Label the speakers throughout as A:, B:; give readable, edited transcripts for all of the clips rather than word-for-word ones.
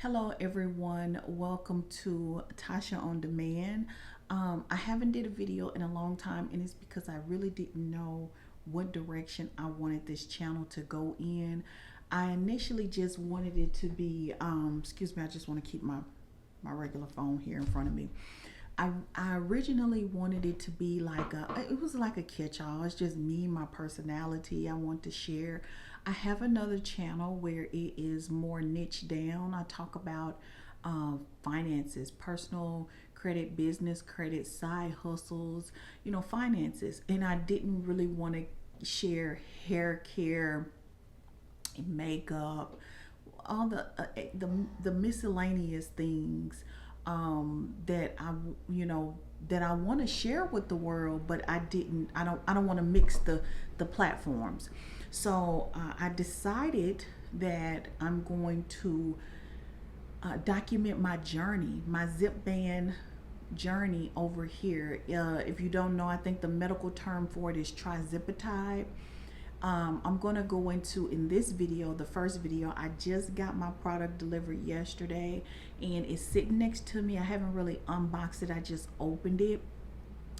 A: Hello everyone, welcome to Tasha on Demand. I haven't did a video in a long time, and it's because I really didn't know what direction I wanted this channel to go in. I initially just wanted it to be, excuse me, I just want to keep my regular phone here in front of me. I originally wanted it to be like it was like a catch-all. It's just me, my personality I want to share. I have another channel where it is more niche down. I talk about finances, personal credit, business credit, side hustles, finances. And I didn't really want to share hair care, makeup, all the miscellaneous things that I want to share with the world, but I don't want to mix the platforms. So I decided that I'm going to document my journey, my Zepbound journey over here. If you don't know, I think the medical term for it is trizipatide. I'm gonna go into, in this video, the first video, I just got my product delivered yesterday and it's sitting next to me. I haven't really unboxed it, I just opened it.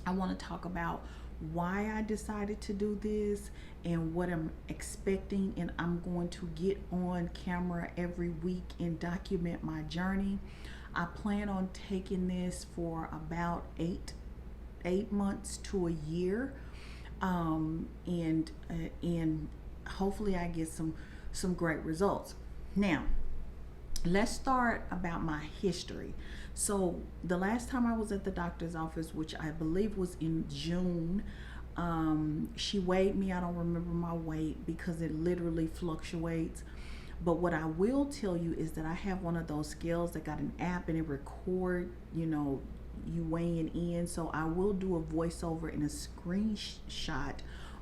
A: I want to talk about why I decided to do this and what I'm expecting, and I'm going to get on camera every week and document my journey. I plan on taking this for about eight months to a year, and hopefully I get some great results. Now, let's start about my history. So the last time I was at the doctor's office, which I believe was in June, she weighed me. I don't remember my weight because it literally fluctuates. But what I will tell you is that I have one of those scales that got an app and it record, you weighing in. So I will do a voiceover and a screenshot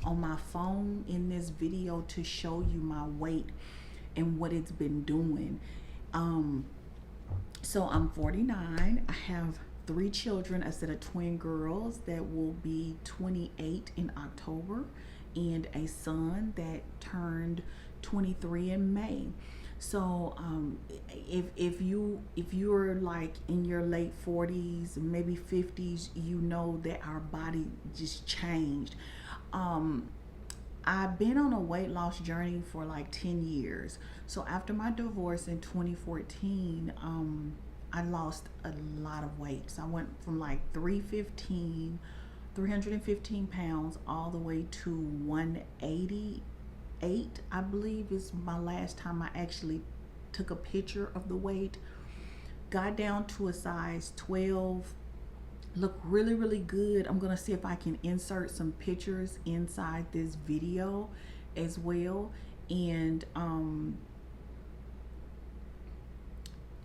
A: on my phone in this video to show you my weight and what it's been doing. So I'm 49. I have 3 children, a set of twin girls that will be 28 in October, and a son that turned 23 in May. So if you're like in your late 40s, maybe 50s, you know that our body just changed. I've been on a weight loss journey for like 10 years. So after my divorce in 2014, I lost a lot of weight. So I went from like 315 pounds all the way to 188, I believe is my last time I actually took a picture of the weight. Got down to a size 12. Look really, really good. I'm gonna see if I can insert some pictures inside this video as well. And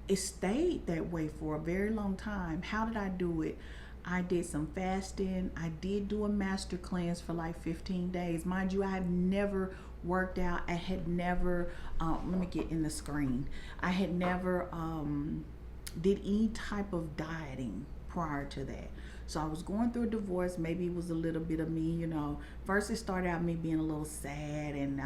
A: it stayed that way for a very long time. How did I do it? I did some fasting. I did do a master cleanse for like 15 days. Mind you, I have never worked out. I had never, let me get in the screen. I had never did any type of dieting prior to that. So I was going through a divorce. Maybe it was a little bit of me, first it started out me being a little sad, and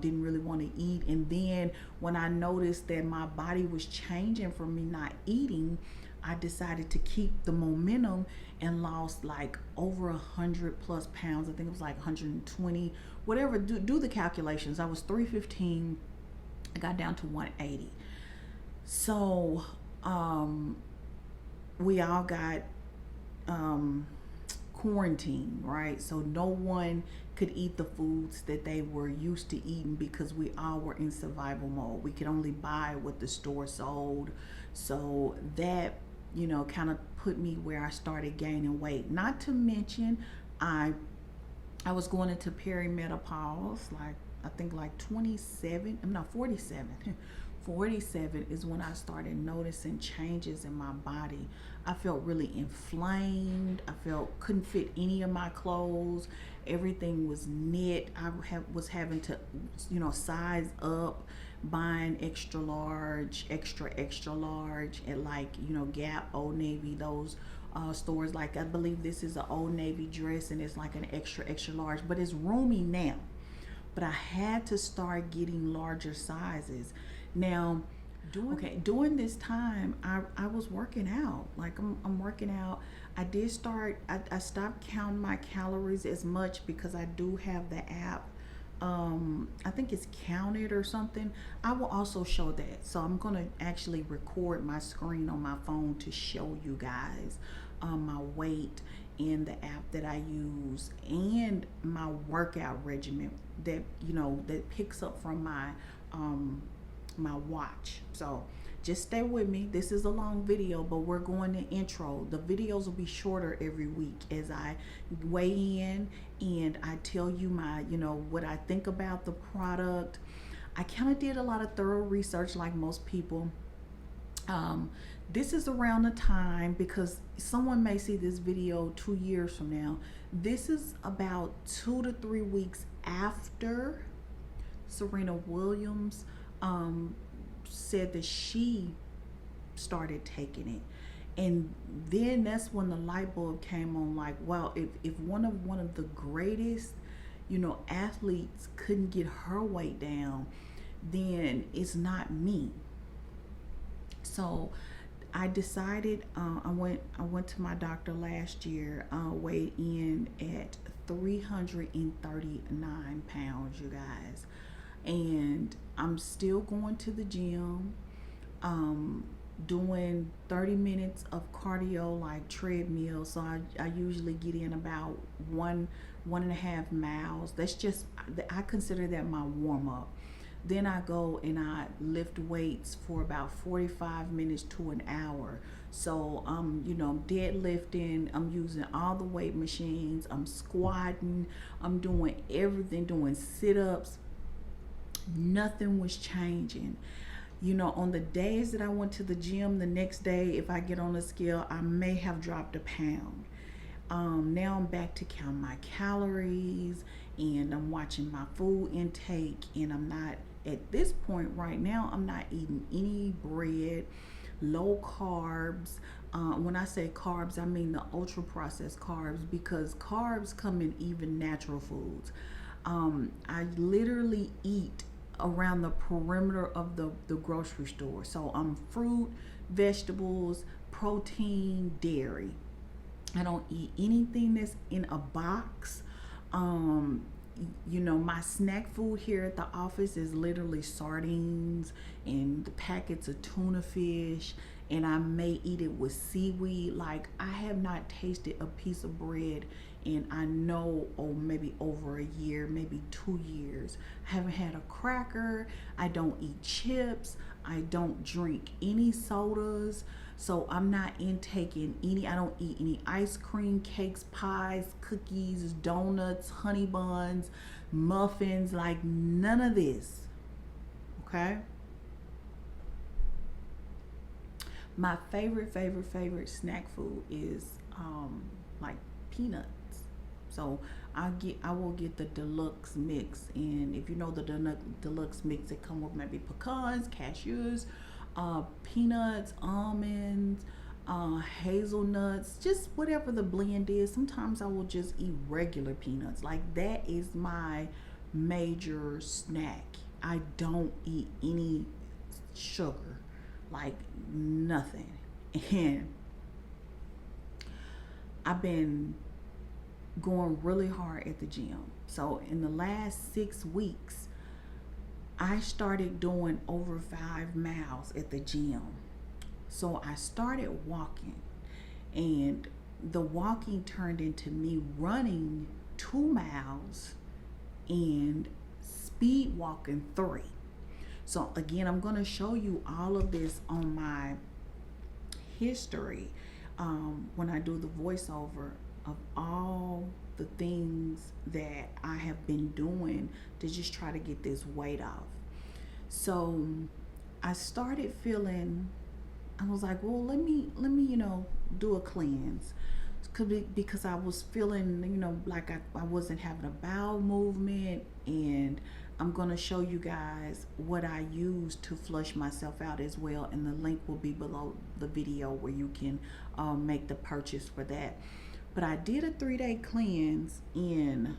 A: didn't really want to eat. And then when I noticed that my body was changing from me not eating, I decided to keep the momentum and lost like over 100 plus pounds. I think it was like 120, whatever. Do the calculations. I was 315. I got down to 180. So we all got quarantine, right? So no one could eat the foods that they were used to eating because we all were in survival mode. We could only buy what the store sold. So that kind of put me where I started gaining weight. Not to mention I was going into perimenopause, like I think like 27, I'm not 47. 47 is when I started noticing changes in my body. I felt really inflamed. I couldn't fit any of my clothes. Everything was knit. I was having to, size up, buying extra large, extra large at like, Gap, Old Navy, those stores. Like I believe this is an Old Navy dress and it's like an extra large, but it's roomy now. But I had to start getting larger sizes. Now, During this time, I was working out. Like I'm working out. I stopped counting my calories as much because I do have the app. I think it's Counted or something. I will also show that. So I'm gonna actually record my screen on my phone to show you guys my weight and the app that I use and my workout regimen that that picks up from um, my watch. So just stay with me. This is a long video, but we're going to intro. The videos will be shorter every week as I weigh in and I tell you my, what I think about the product. I kind of did a lot of thorough research like most people. This is around the time, because someone may see this video 2 years from now. This is about 2 to 3 weeks after Serena Williams said that she started taking it, and then that's when the light bulb came on. Like, wow, if one of the greatest athletes couldn't get her weight down, then it's not me. So I decided, I went to my doctor last year, weighed in at 339 pounds, you guys. And I'm still going to the gym, doing 30 minutes of cardio, like treadmill. So I usually get in about 1.5 miles. That's just, I consider that my warm up. Then I go and I lift weights for about 45 minutes to an hour. So I'm deadlifting, I'm using all the weight machines, I'm squatting, I'm doing everything, doing sit-ups. Nothing was changing. On the days that I went to the gym, the next day, if I get on the scale, I may have dropped a pound. Now I'm back to count my calories and I'm watching my food intake, and I'm not, at this point right now, I'm not eating any bread, low carbs. When I say carbs, I mean the ultra processed carbs, because carbs come in even natural foods. I literally eat around the perimeter of the grocery store. So fruit, vegetables, protein, dairy. I don't eat anything that's in a box. My snack food here at the office is literally sardines and the packets of tuna fish, and I may eat it with seaweed. Like, I have not tasted a piece of bread in, I know, maybe over a year, maybe 2 years. I haven't had a cracker. I don't eat chips. I don't drink any sodas. So I'm not intaking any, I don't eat any ice cream, cakes, pies, cookies, donuts, honey buns, muffins, like none of this. Okay? My favorite snack food is like peanuts. So I will get the deluxe mix, and if you know the deluxe mix, it come with maybe pecans, cashews, peanuts, almonds, hazelnuts, just whatever the blend is. Sometimes I will just eat regular peanuts. Like, that is my major snack. I don't eat any sugar, like nothing. And I've been going really hard at the gym. So in the last 6 weeks, I started doing over 5 miles at the gym. So I started walking, and the walking turned into me running 2 miles and speed walking 3. So again, I'm going to show you all of this on my history when I do the voiceover of all the things that I have been doing to just try to get this weight off. So I started feeling, I was like, well, let me do a cleanse, because I was feeling like I wasn't having a bowel movement. And I'm going to show you guys what I use to flush myself out as well, and the link will be below the video where you can make the purchase for that. But I did a 3-day cleanse in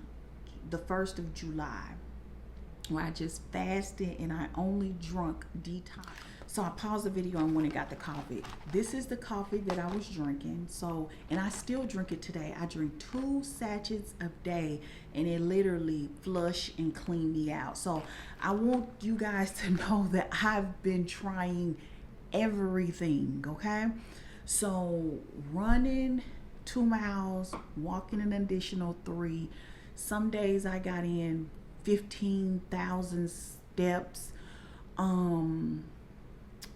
A: the 1st of July, where I just fasted and I only drunk detox. So I paused the video and went and got the coffee. This is the coffee that I was drinking. So, and I still drink it today. I drink 2 sachets a day, and it literally flush and clean me out. So I want you guys to know that I've been trying everything, okay? So running 2 miles, walking an additional 3. Some days I got in 15,000 steps.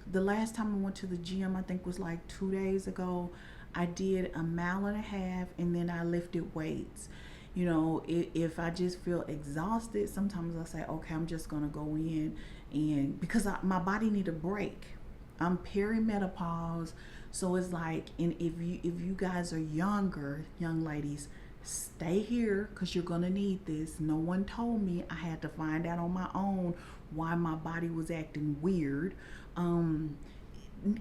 A: The last time I went to the gym, I think was like 2 days ago. I did 1.5 miles, and then I lifted weights. You know, if I just feel exhausted, sometimes I say, okay, I'm just gonna go in, and because my body need a break. I'm perimenopause, so it's like, and if you guys are younger, young ladies, stay here because you're gonna need this. No one told me. I had to find out on my own why my body was acting weird. um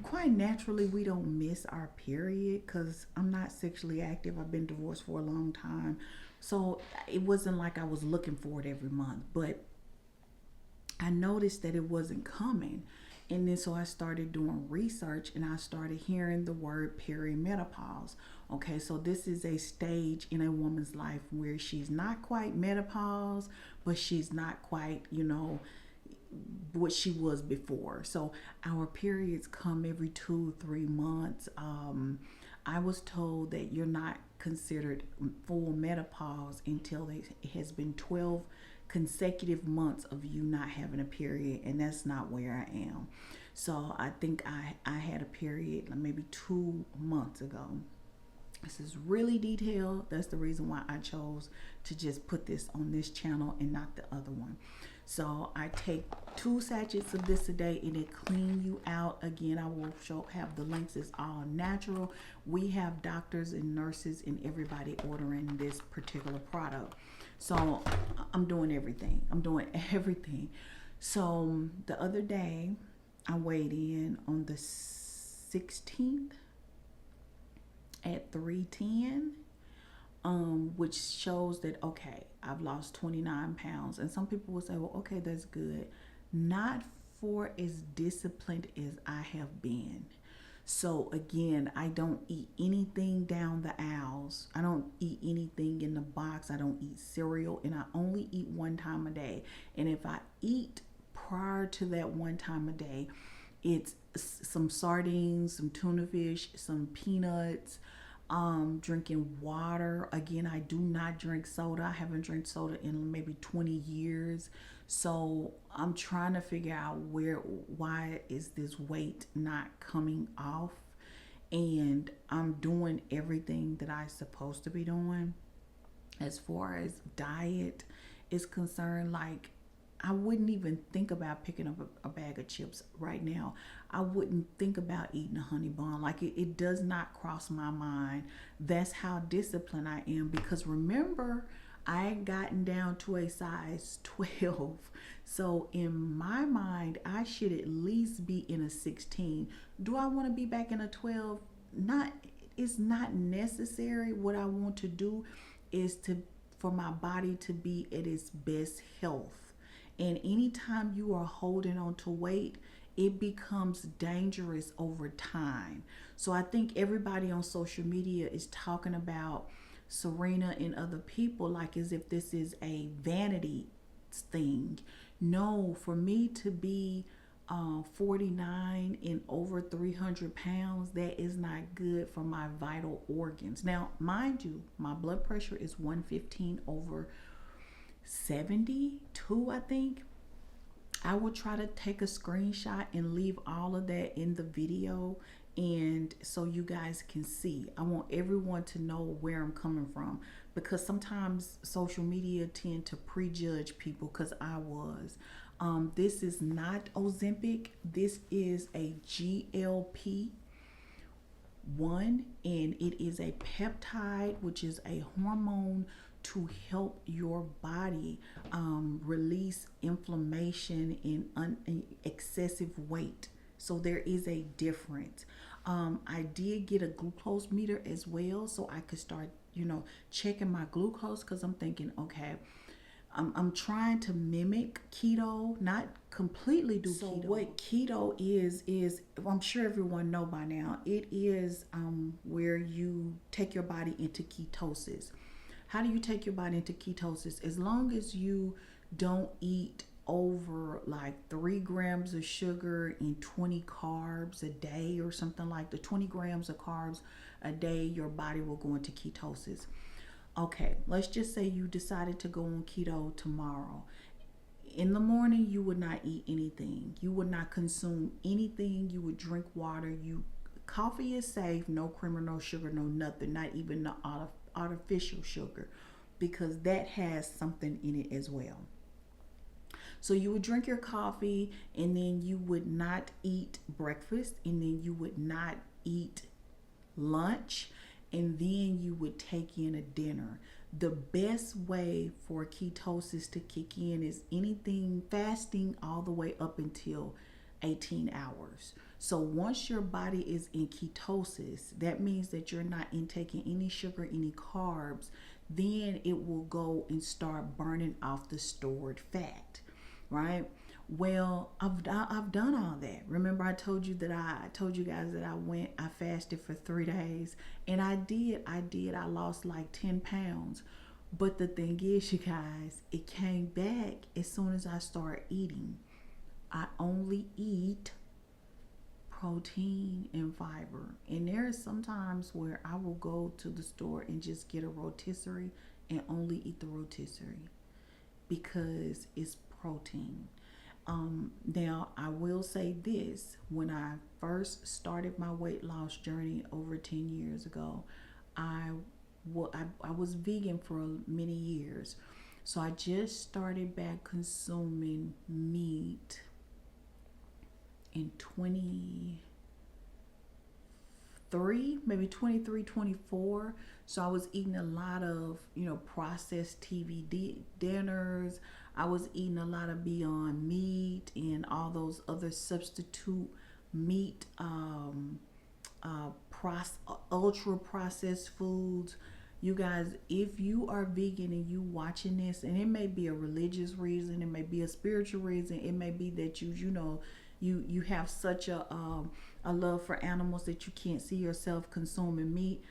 A: Quite naturally, we don't miss our period because I'm not sexually active. I've been divorced for a long time, so it wasn't like I was looking for it every month, but I noticed that it wasn't coming. And then so I started doing research, and I started hearing the word perimenopause. Okay, so this is a stage in a woman's life where she's not quite menopause, but she's not quite, what she was before. So our periods come every 2-3 months. I was told that you're not considered full menopause until it has been 12 consecutive months of you not having a period, and that's not where I am. So I think I had a period like maybe 2 months ago. This is really detailed. That's the reason why I chose to just put this on this channel and not the other one. So I take 2 sachets of this a day, and it clean you out. Again, I will have the links. It's all natural. We have doctors and nurses and everybody ordering this particular product. So I'm doing everything. So the other day I weighed in on the 16th at 310, which shows that, okay, I've lost 29 pounds. And some people will say, well, okay, that's good. Not for as disciplined as I have been. So again, I don't eat anything down the aisles. I don't eat anything in the box. I don't eat cereal, and I only eat 1 time a day. And if I eat prior to that 1 time a day, it's some sardines, some tuna fish, some peanuts, drinking water. Again, I do not drink soda. I haven't drank soda in maybe 20 years. So I'm trying to figure out why is this weight not coming off? And I'm doing everything that I'm supposed to be doing as far as diet is concerned. Like, I wouldn't even think about picking up a bag of chips right now. I wouldn't think about eating a honey bun. Like, it does not cross my mind. That's how disciplined I am. Because remember, I had gotten down to a size 12. So in my mind, I should at least be in a 16. Do I want to be back in a 12? It's not necessary. What I want to do is for my body to be at its best health. And anytime you are holding on to weight, it becomes dangerous over time. So I think everybody on social media is talking about Serena and other people like as if this is a vanity thing. No, for me to be 49 and over 300 pounds, that is not good for my vital organs. Now, mind you, my blood pressure is 115 over 72, I think. I will try to take a screenshot and leave all of that in the video, and so you guys can see. I want everyone to know where I'm coming from, because sometimes social media tend to prejudge people, because I was. This is not Ozempic. This is a GLP-1, and it is a peptide, which is a hormone to help your body release inflammation and excessive weight. So there is a difference. I did get a glucose meter as well, so I could start, checking my glucose, because I'm thinking, okay, I'm trying to mimic keto, not completely do keto. So what keto is I'm sure everyone know by now. It is where you take your body into ketosis. How do you take your body into ketosis? As long as you don't eat over like 3 grams of sugar and 20 carbs a day or something like the 20 grams of carbs a day, your body will go into ketosis. Okay, let's just say you decided to go on keto tomorrow. In the morning, you would not eat anything. You would not consume anything. You would drink water. Coffee is safe, no creamer, no sugar, no nothing, not even the artificial sugar, because that has something in it as well. So you would drink your coffee, and then you would not eat breakfast, and then you would not eat lunch, and then you would take in a dinner. The best way for ketosis to kick in is anything fasting all the way up until 18 hours. So once your body is in ketosis, that means that you're not intaking any sugar, any carbs. Then it will go and start burning off the stored fat, right? Well, I've done all that. Remember, I told you guys that I fasted for 3 days, and I did. I lost like 10 pounds. But the thing is, you guys, it came back as soon as I started eating. I only eat protein and fiber. And there is sometimes where I will go to the store and just get a rotisserie and only eat the rotisserie because it's protein. Now, I will say this. When I first started my weight loss journey over 10 years ago, I was vegan for many years. So I just started back consuming meat in 23, maybe 23, 24. So I was eating a lot of, processed TV dinners. I was eating a lot of Beyond Meat and all those other substitute meat, ultra processed foods. You guys, if you are vegan and you watching this, and it may be a religious reason, it may be a spiritual reason, it may be that you have such a love for animals that you can't see yourself consuming meat.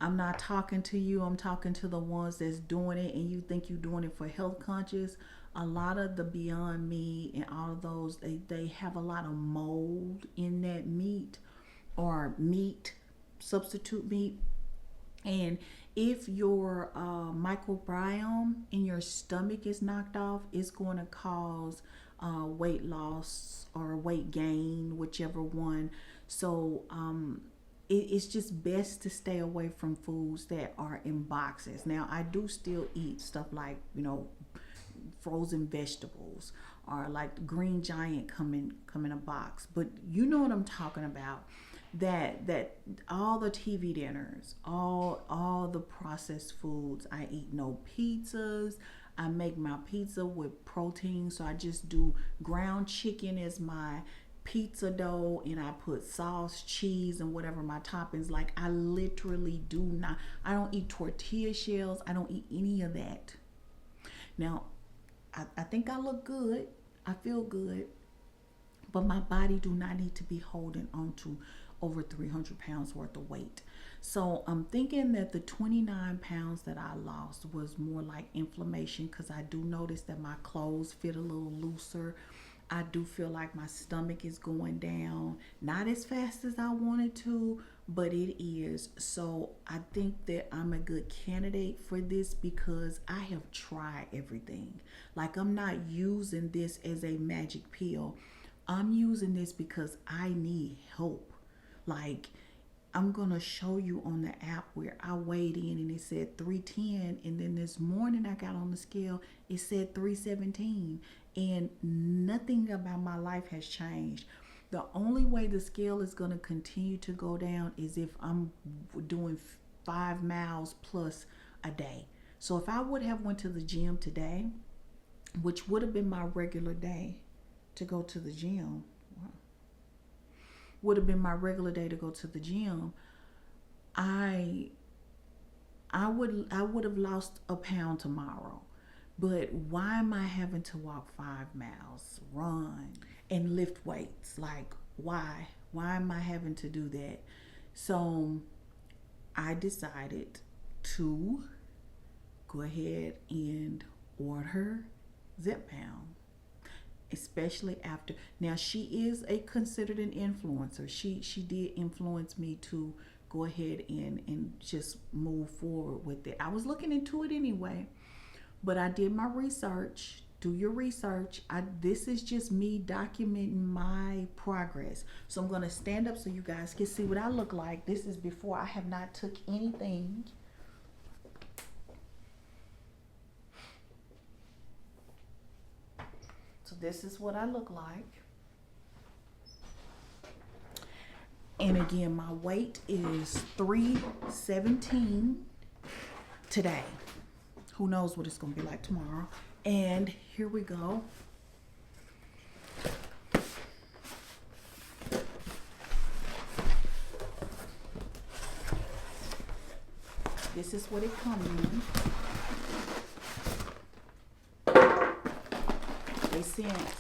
A: I'm not talking to you. I'm talking to the ones that's doing it, and you think you're doing it for health conscious. A lot of the Beyond Meat and all of those, they have a lot of mold in that meat, or meat, substitute meat. And if your microbiome in your stomach is knocked off, it's going to cause weight loss or weight gain, whichever one. So it's just best to stay away from foods that are in boxes. Now, I do still eat stuff like, frozen vegetables, or like Green Giant come in a box. But you know what I'm talking about. That all the TV dinners, all the processed foods. I eat no pizzas. I make my pizza with protein, so I just do ground chicken as my pizza dough, and I put sauce, cheese, and whatever my toppings. Like, I literally do not. I don't eat tortilla shells. I don't eat any of that. Now, I think I look good. I feel good, but my body do not need to be holding on to over 300 pounds worth of weight. So I'm thinking that the 29 pounds that I lost was more like inflammation, because I do notice that my clothes fit a little looser. I do feel like my stomach is going down, not as fast as I wanted to, but it is. So I think that I'm a good candidate for this because I have tried everything. Like, I'm not using this as a magic pill. I'm using this because I need help. Like, I'm going to show you on the app where I weighed in and it said 310. And then this morning I got on the scale, it said 317. And nothing about my life has changed. The only way the scale is going to continue to go down is if I'm doing 5 miles plus a day. So if I would have went to the gym today, which would have been my regular day to go to the gym, would have been my regular day to go to the gym, I would have lost a pound tomorrow. But why am I having to walk 5 miles, run, and lift weights? Like, why? Why am I having to do that? So I decided to go ahead and order Zepbound, especially after. Now she is a considered an influencer. She did influence me to go ahead and just move forward with it. I was looking into it anyway, but I did my research. Do your research. This is just me documenting my progress. So I'm gonna stand up so you guys can see what I look like. This is before. I have not took anything. So this is what I look like. And again, my weight is 317 today. Who knows what it's going to be like tomorrow. And here we go. This is what it comes in. They sent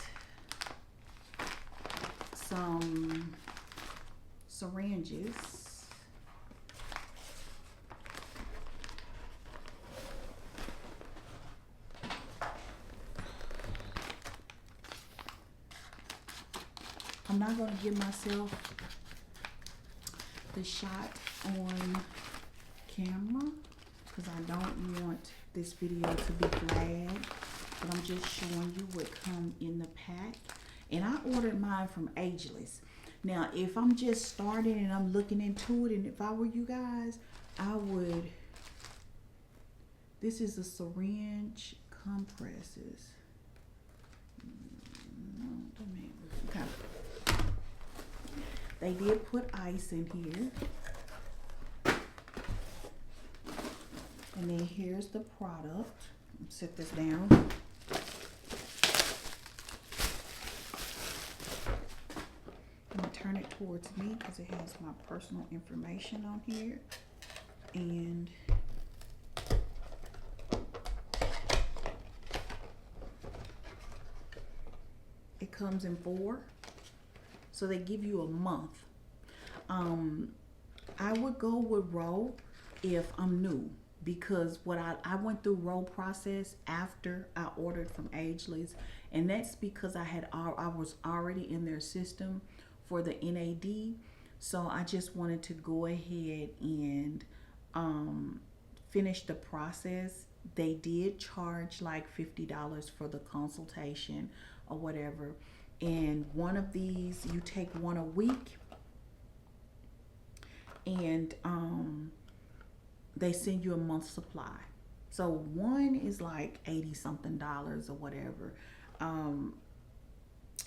A: some syringes. I'm not going to give myself the shot on camera because I don't want this video to be flagged, but I'm just showing you what come in the pack. And I ordered mine from Ageless. Now, if I'm just starting and I'm looking into it, and if I were you guys, I would. This is a syringe compresses. Okay. They did put ice in here. And then here's the product. Set this down. I'm gonna turn it towards me because it has my personal information on here. And it comes in 4. So they give you a month. I would go with Row if I'm new, because what I went through Row process after I ordered from Ageless, and that's because I was already in their system for the NAD. So I just wanted to go ahead and finish the process. They did charge like $50 for the consultation or whatever. And one of these, you take one a week, and they send you a month's supply. So one is like $80 something or whatever.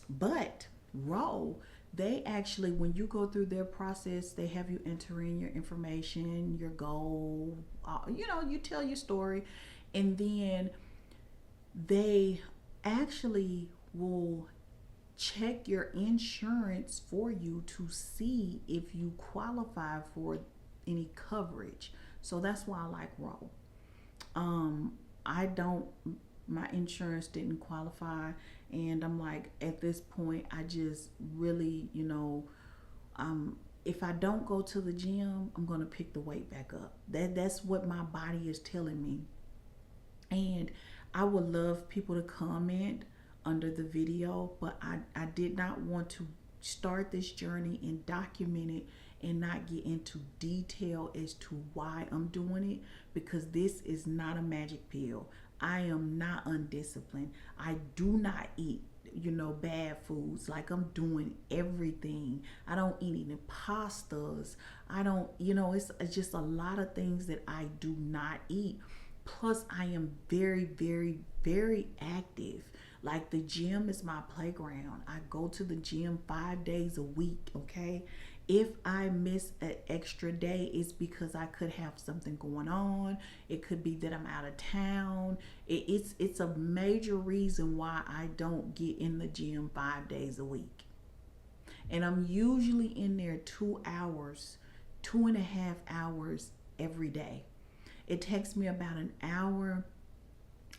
A: But Row, they actually, when you go through their process, they have you enter in your information, your goal, you tell your story, and then they actually will check your insurance for you to see if you qualify for any coverage. So that's why I like Row. My insurance didn't qualify, and I'm like, at this point, I just really, if I don't go to the gym, I'm gonna pick the weight back up. That's what my body is telling me. And I would love people to comment under the video, but I did not want to start this journey and document it and not get into detail as to why I'm doing it, because this is not a magic pill. I am not undisciplined. I do not eat bad foods. Like, I'm doing everything. I don't eat any pastas. I don't, it's just a lot of things that I do not eat. Plus, I am very, very, very active. Like, the gym is my playground. I go to the gym 5 days a week, okay? If I miss an extra day, it's because I could have something going on. It could be that I'm out of town. It's a major reason why I don't get in the gym 5 days a week. And I'm usually in there 2 hours, 2.5 hours every day. It takes me about an hour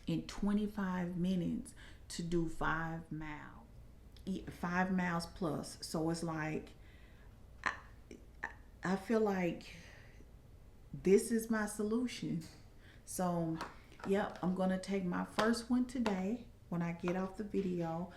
A: in 25 minutes to do 5 miles plus. So it's like, I, I feel like this is my solution. So, yep, I'm going to take my first one today when I get off the video.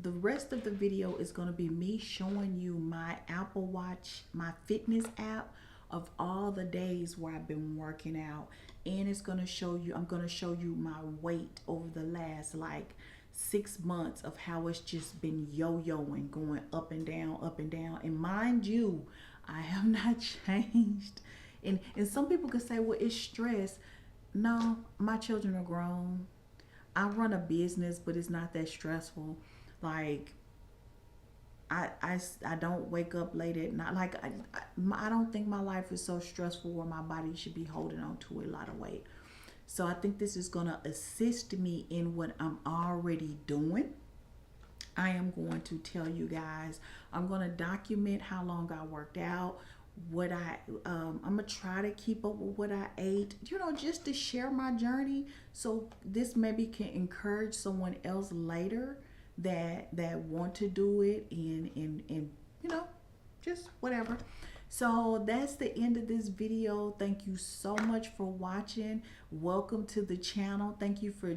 A: The rest of the video is going to be me showing you my Apple Watch, my fitness app of all the days where I've been working out. And it's going to show you, I'm going to show you my weight over the last like 6 months of how it's just been yo-yoing, going up and down, up and down. And mind you, I have not changed. And some people could say, well, it's stress. No, my children are grown. I run a business, but it's not that stressful. Like, I don't wake up late at night. Like, I don't think my life is so stressful where my body should be holding on to a lot of weight. So I think this is going to assist me in what I'm already doing. I am going to tell you guys, I'm going to document how long I worked out, what I'm gonna try to keep up with what I ate, just to share my journey, so this maybe can encourage someone else later that want to do it, and just whatever. So that's the end of this video. Thank you so much for watching. Welcome to the channel. Thank you for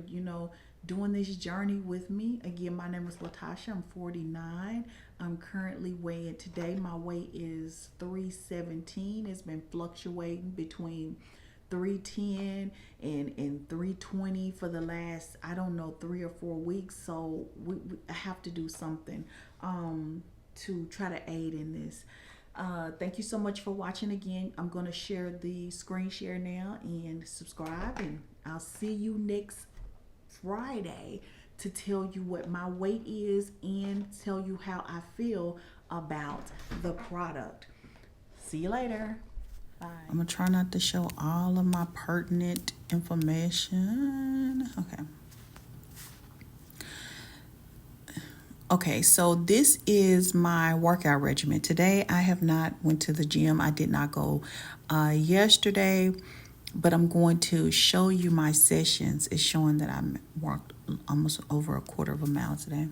A: doing this journey with me. Again, my name is Latasha. I'm 49. I'm currently weighing, today my weight is 317. It's been fluctuating between 310 and 320 for the last, I don't know, 3 or 4 weeks. So I have to do something to try to aid in this. Thank you so much for watching. Again, I'm going to share the screen share now and subscribe, and I'll see you next Friday to tell you what my weight is and tell you how I feel about the product. See you later. Bye. I'm going to try not to show all of my pertinent information. Okay, so this is my workout regimen. Today I have not went to the gym. I did not go yesterday, but I'm going to show you my sessions. It's showing that I walked almost over a quarter of a mile today.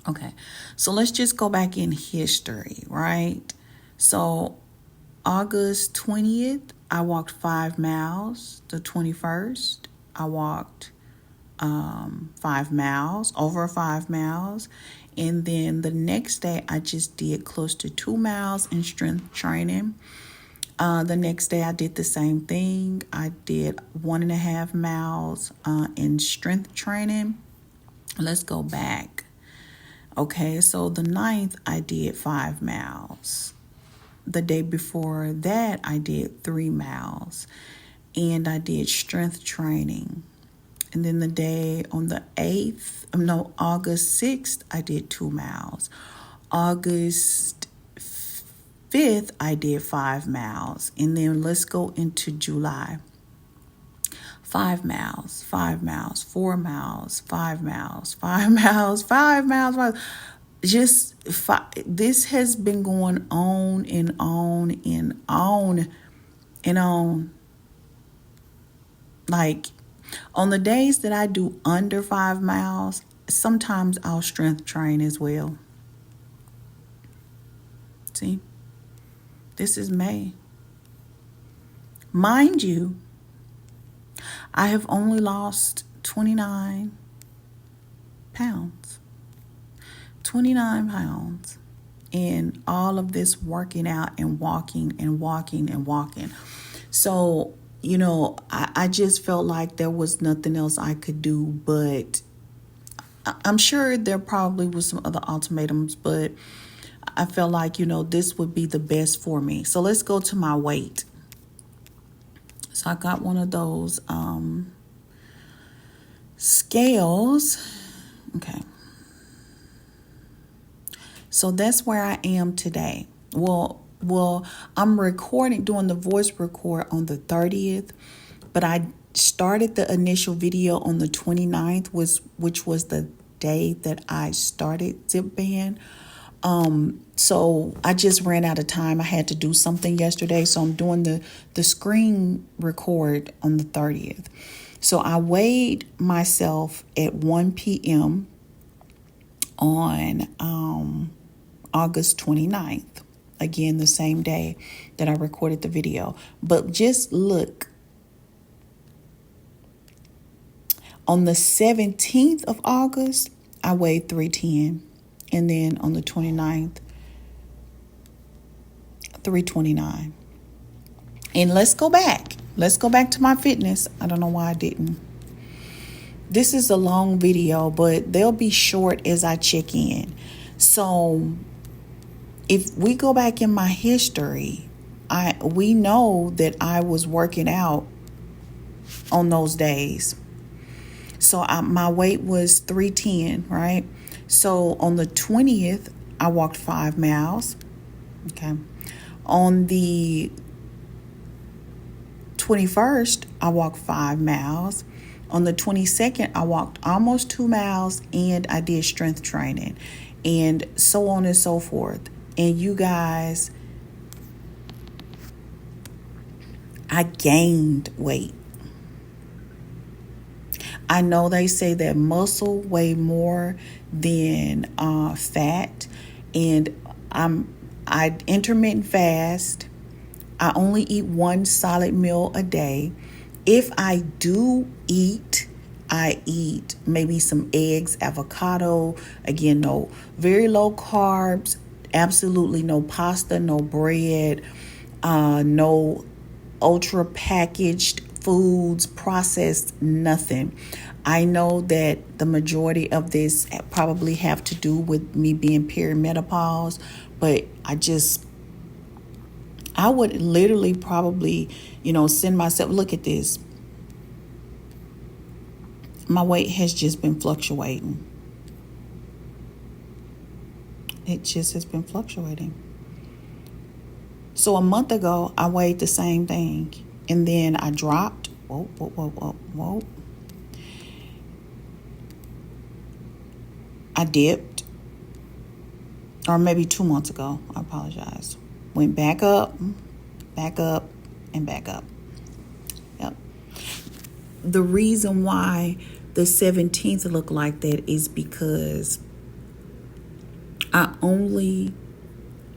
A: Okay, so let's just go back in history, right? So August 20th, I walked 5 miles. The 21st, I walked 5 miles, over 5 miles. And then the next day, I just did close to 2 miles in strength training. The next day I did the same thing. I did 1.5 miles in strength training. Let's go back. Okay, so the 9th I did 5 miles. The day before that I did 3 miles. And I did strength training. And then the day on the August 6th, I did 2 miles. August 5th, I did 5 miles. And then let's go into July. 5 miles, 5 miles, 4 miles, 5 miles, 5 miles, 5 miles. This has been going on and on and on and on. Like, on the days that I do under 5 miles, sometimes I'll strength train as well. See? This is May. Mind you, I have only lost 29 pounds. 29 pounds in all of this working out and walking and walking and walking. So, I just felt like there was nothing else I could do, but I'm sure there probably was some other ultimatums, but I felt like, this would be the best for me. So let's go to my weight. So I got one of those scales. Okay. So that's where I am today. Well, I'm doing the voice record on the 30th, but I started the initial video on the 29th, which was the day that I started Zepbound. So I just ran out of time. I had to do something yesterday, so I'm doing the screen record on the 30th. So I weighed myself at 1 p.m. on August 29th. Again, the same day that I recorded the video. But just look. On the 17th of August, I weighed 310. And then on the 29th, 329. And let's go back. Let's go back to my fitness. I don't know why I didn't. This is a long video, but they'll be short as I check in. So if we go back in my history, we know that I was working out on those days. So my weight was 310, right? So on the 20th, I walked 5 miles. Okay. On the 21st, I walked 5 miles. On the 22nd, I walked almost 2 miles and I did strength training and so on and so forth. And you guys, I gained weight. I know they say that muscle weigh more than fat, and I intermittent fast. I only eat 1 solid meal a day. If I do eat, I eat maybe some eggs, avocado. Again, no, very low carbs. Absolutely no pasta, no bread, no ultra packaged foods, processed, nothing. I know that the majority of this probably have to do with me being perimenopause, but I would literally probably, send myself, look at this. My weight has just been fluctuating. It just has been fluctuating. So a month ago, I weighed the same thing. And then I dropped. Whoa. I dipped. Or maybe 2 months ago. I apologize. Went back up, and back up. Yep. The reason why the 17th looked like that is because I only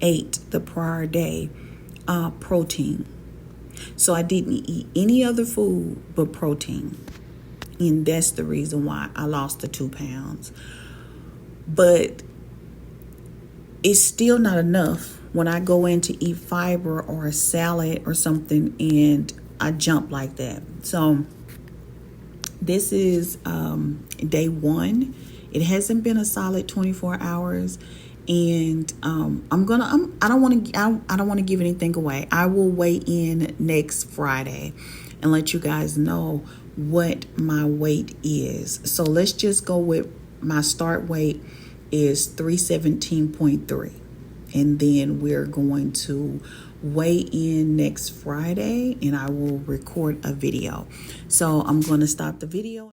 A: ate the prior day protein. So I didn't eat any other food but protein. And that's the reason why I lost the 2 pounds. But it's still not enough when I go in to eat fiber or a salad or something and I jump like that. So this is day 1. It hasn't been a solid 24 hours. And I don't want to give anything away. I will weigh in next Friday and let you guys know what my weight is. So let's just go with my start weight is 317.3. And then we're going to weigh in next Friday and I will record a video. So I'm going to stop the video.